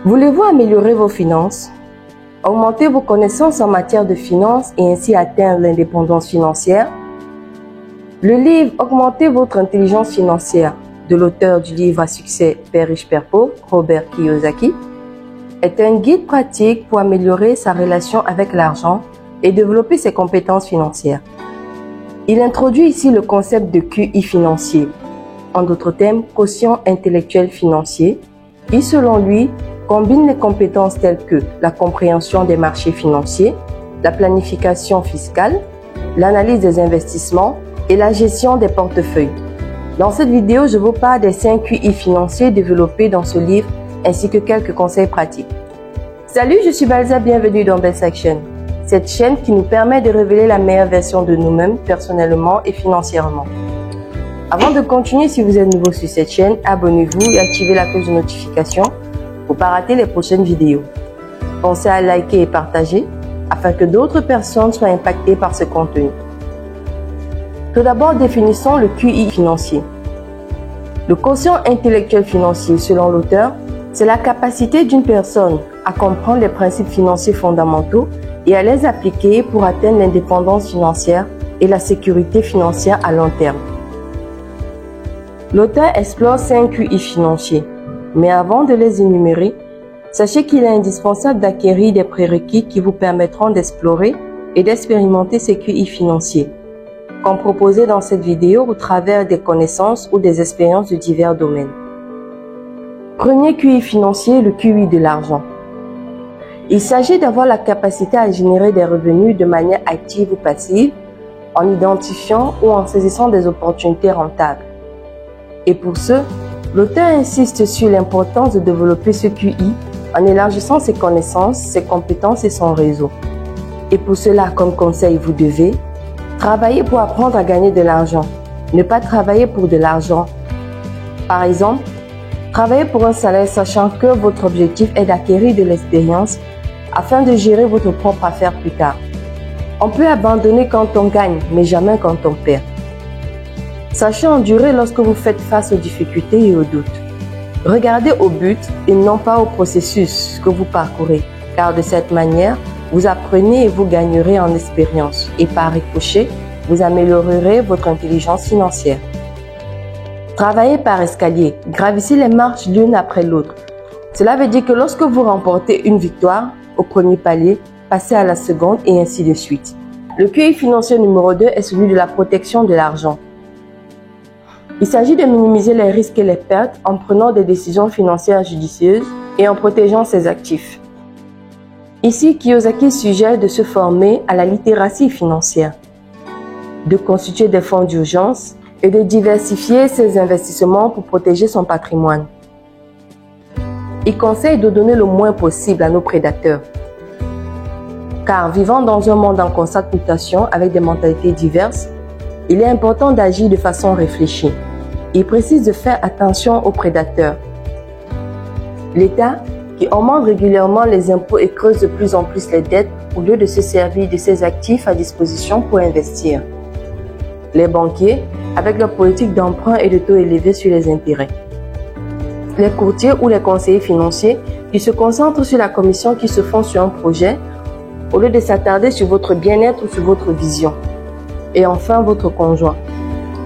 Voulez-vous améliorer vos finances, augmenter vos connaissances en matière de finances et ainsi atteindre l'indépendance financière? Le livre « Augmentez votre intelligence financière » de l'auteur du livre à succès « Père riche, Père pauvre » Robert Kiyosaki est un guide pratique pour améliorer sa relation avec l'argent et développer ses compétences financières. Il introduit ici le concept de QI financier, en d'autres termes, quotient intellectuel financier, qui selon lui combine les compétences telles que la compréhension des marchés financiers, la planification fiscale, l'analyse des investissements et la gestion des portefeuilles. Dans cette vidéo, je vous parle des 5 QI financiers développés dans ce livre ainsi que quelques conseils pratiques. Salut, je suis Balza, bienvenue dans Best Action, cette chaîne qui nous permet de révéler la meilleure version de nous-mêmes personnellement et financièrement. Avant de continuer, si vous êtes nouveau sur cette chaîne, abonnez-vous et activez la cloche de notification pour ne pas rater les prochaines vidéos. Pensez à liker et partager afin que d'autres personnes soient impactées par ce contenu. Tout d'abord, définissons le QI financier. Le quotient intellectuel financier, selon l'auteur, c'est la capacité d'une personne à comprendre les principes financiers fondamentaux et à les appliquer pour atteindre l'indépendance financière et la sécurité financière à long terme. L'auteur explore 5 QI financiers, mais avant de les énumérer, sachez qu'il est indispensable d'acquérir des prérequis qui vous permettront d'explorer et d'expérimenter ces QI financiers, comme proposé dans cette vidéo au travers des connaissances ou des expériences de divers domaines. Premier QI financier, le QI de l'argent. Il s'agit d'avoir la capacité à générer des revenus de manière active ou passive, en identifiant ou en saisissant des opportunités rentables. Et pour ce, l'auteur insiste sur l'importance de développer ce QI en élargissant ses connaissances, ses compétences et son réseau. Et pour cela, comme conseil, vous devez travailler pour apprendre à gagner de l'argent, ne pas travailler pour de l'argent. Par exemple, travaillez pour un salaire sachant que votre objectif est d'acquérir de l'expérience afin de gérer votre propre affaire plus tard. On peut abandonner quand on gagne, mais jamais quand on perd. Sachez endurer lorsque vous faites face aux difficultés et aux doutes. Regardez au but et non pas au processus que vous parcourez, car de cette manière, vous apprenez et vous gagnerez en expérience et par ricochet, vous améliorerez votre intelligence financière. Travaillez par escalier, gravissez les marches l'une après l'autre. Cela veut dire que lorsque vous remportez une victoire au premier palier, passez à la seconde et ainsi de suite. Le QI financier numéro 2 est celui de la protection de l'argent. Il s'agit de minimiser les risques et les pertes en prenant des décisions financières judicieuses et en protégeant ses actifs. Ici, Kiyosaki suggère de se former à la littératie financière, de constituer des fonds d'urgence et de diversifier ses investissements pour protéger son patrimoine. Il conseille de donner le moins possible à nos prédateurs. Car vivant dans un monde en constante mutation avec des mentalités diverses, il est important d'agir de façon réfléchie. Il précise de faire attention aux prédateurs. L'État, qui augmente régulièrement les impôts et creuse de plus en plus les dettes au lieu de se servir de ses actifs à disposition pour investir. Les banquiers, avec leur politique d'emprunt et de taux élevés sur les intérêts. Les courtiers ou les conseillers financiers qui se concentrent sur la commission qui se font sur un projet au lieu de s'attarder sur votre bien-être ou sur votre vision. Et enfin, votre conjoint.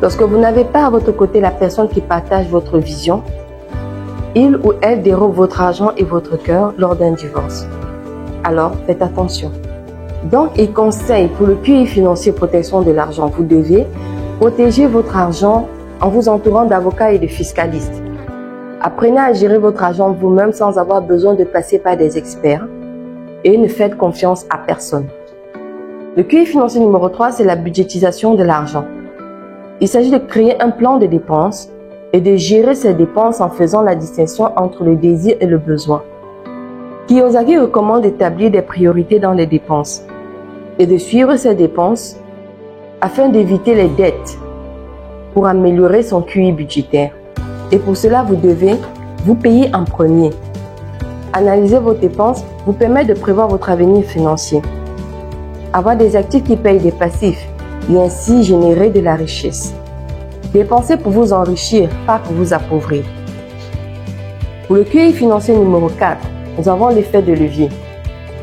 Lorsque vous n'avez pas à votre côté la personne qui partage votre vision, il ou elle dérobe votre argent et votre cœur lors d'un divorce. Alors, faites attention. Donc, il conseille pour le QI financier protection de l'argent, vous devez protéger votre argent en vous entourant d'avocats et de fiscalistes. Apprenez à gérer votre argent vous-même sans avoir besoin de passer par des experts et ne faites confiance à personne. Le QI financier numéro 3, c'est la budgétisation de l'argent. Il s'agit de créer un plan de dépenses et de gérer ses dépenses en faisant la distinction entre le désir et le besoin. Kiyosaki recommande d'établir des priorités dans les dépenses et de suivre ces dépenses afin d'éviter les dettes pour améliorer son QI budgétaire. Et pour cela, vous devez vous payer en premier. Analyser vos dépenses vous permet de prévoir votre avenir financier. Avoir des actifs qui payent des passifs et ainsi générer de la richesse. Dépensez pour vous enrichir, pas pour vous appauvrir. Pour le QI financier numéro 4, nous avons l'effet de levier.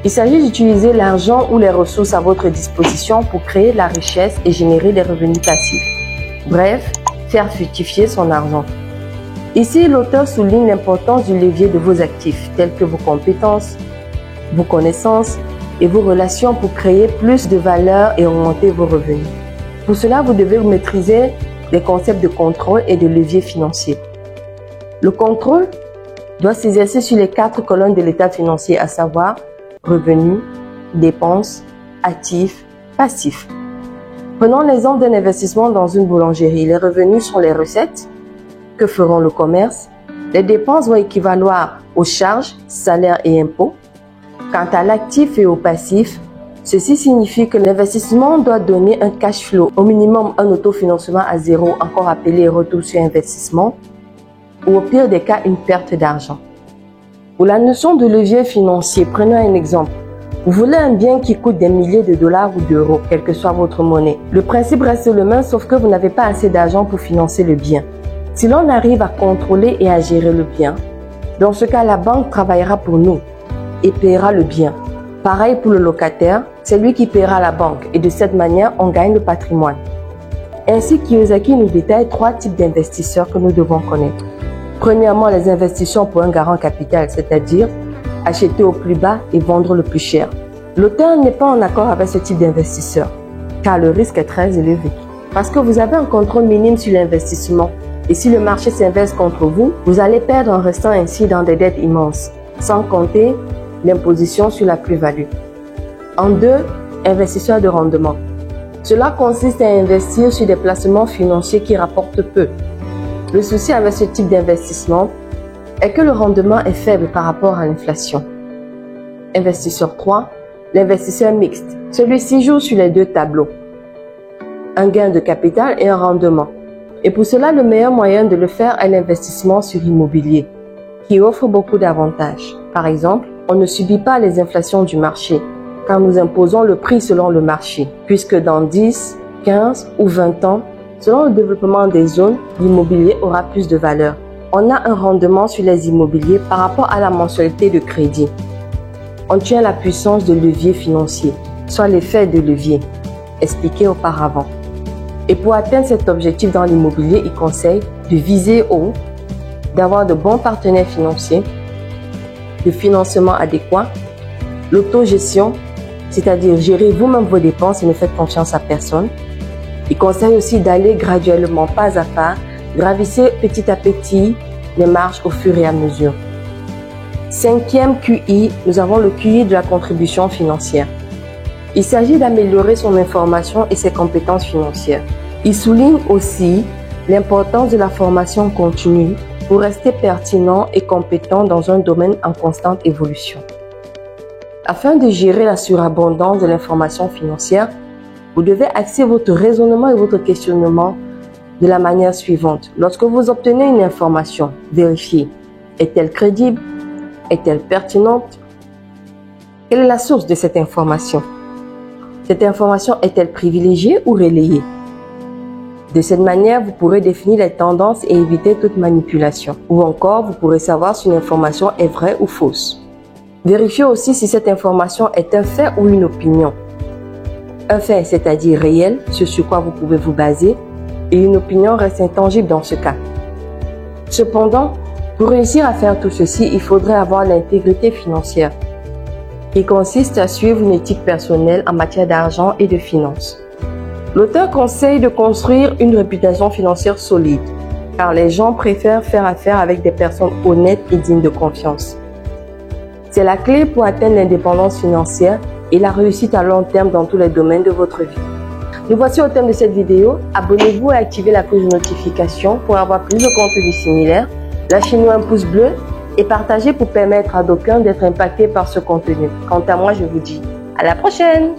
Il s'agit d'utiliser l'argent ou les ressources à votre disposition pour créer de la richesse et générer des revenus passifs. Bref, faire fructifier son argent. Ici, l'auteur souligne l'importance du levier de vos actifs, tels que vos compétences, vos connaissances et vos relations pour créer plus de valeur et augmenter vos revenus. Pour cela, vous devez maîtriser les concepts de contrôle et de levier financier. Le contrôle doit s'exercer sur les 4 colonnes de l'état financier, à savoir revenus, dépenses, actifs, passifs. Prenons l'exemple d'un investissement dans une boulangerie. Les revenus sont les recettes que feront le commerce. Les dépenses vont équivaloir aux charges, salaires et impôts. Quant à l'actif et au passif, ceci signifie que l'investissement doit donner un cash flow, au minimum un autofinancement à zéro, encore appelé retour sur investissement, ou au pire des cas, une perte d'argent. Pour la notion de levier financier, prenons un exemple. Vous voulez un bien qui coûte des milliers de dollars ou d'euros, quelle que soit votre monnaie. Le principe reste le même, sauf que vous n'avez pas assez d'argent pour financer le bien. Si l'on arrive à contrôler et à gérer le bien, dans ce cas, la banque travaillera pour nous et paiera le bien. Pareil pour le locataire, c'est lui qui paiera la banque et de cette manière, on gagne le patrimoine. Ainsi, Kiyosaki nous détaille 3 types d'investisseurs que nous devons connaître. Premièrement, les investisseurs pour un garant capital, c'est-à-dire acheter au plus bas et vendre le plus cher. L'auteur n'est pas en accord avec ce type d'investisseur, car le risque est très élevé. Parce que vous avez un contrôle minime sur l'investissement. Et si le marché s'inverse contre vous, vous allez perdre en restant ainsi dans des dettes immenses, sans compter l'imposition sur la plus-value. En 2, investisseurs de rendement. Cela consiste à investir sur des placements financiers qui rapportent peu. Le souci avec ce type d'investissement est que le rendement est faible par rapport à l'inflation. Investisseur 3, l'investisseur mixte. Celui-ci joue sur les 2 tableaux. Un gain de capital et un rendement. Et pour cela, le meilleur moyen de le faire est l'investissement sur l'immobilier, qui offre beaucoup d'avantages. Par exemple, on ne subit pas les inflations du marché, car nous imposons le prix selon le marché, puisque dans 10, 15 ou 20 ans, selon le développement des zones, l'immobilier aura plus de valeur. On a un rendement sur les immobiliers par rapport à la mensualité de crédit. On tient la puissance de levier financier, soit l'effet de levier, expliqué auparavant. Et pour atteindre cet objectif dans l'immobilier, il conseille de viser haut, d'avoir de bons partenaires financiers, de financement adéquat, l'autogestion, c'est-à-dire gérer vous-même vos dépenses et ne faites confiance à personne. Il conseille aussi d'aller graduellement, pas à pas, gravissez petit à petit les marches au fur et à mesure. 5e QI, nous avons le QI de la contribution financière. Il s'agit d'améliorer son information et ses compétences financières. Il souligne aussi l'importance de la formation continue pour rester pertinent et compétent dans un domaine en constante évolution. Afin de gérer la surabondance de l'information financière, vous devez axer votre raisonnement et votre questionnement de la manière suivante. Lorsque vous obtenez une information, vérifiez. Est-elle crédible? Est-elle pertinente? Quelle est la source de cette information? Cette information est-elle privilégiée ou relayée? De cette manière, vous pourrez définir les tendances et éviter toute manipulation. Ou encore, vous pourrez savoir si une information est vraie ou fausse. Vérifiez aussi si cette information est un fait ou une opinion. Un fait, c'est-à-dire réel, ce sur quoi vous pouvez vous baser, et une opinion reste intangible dans ce cas. Cependant, pour réussir à faire tout ceci, il faudrait avoir l'intégrité financière, qui consiste à suivre une éthique personnelle en matière d'argent et de finances. L'auteur conseille de construire une réputation financière solide, car les gens préfèrent faire affaire avec des personnes honnêtes et dignes de confiance. C'est la clé pour atteindre l'indépendance financière et la réussite à long terme dans tous les domaines de votre vie. Nous voici au terme de cette vidéo. Abonnez-vous et activez la cloche de notification pour avoir plus de contenus similaires. Lâchez-nous un pouce bleu et partagez pour permettre à d'aucuns d'être impactés par ce contenu. Quant à moi, je vous dis à la prochaine!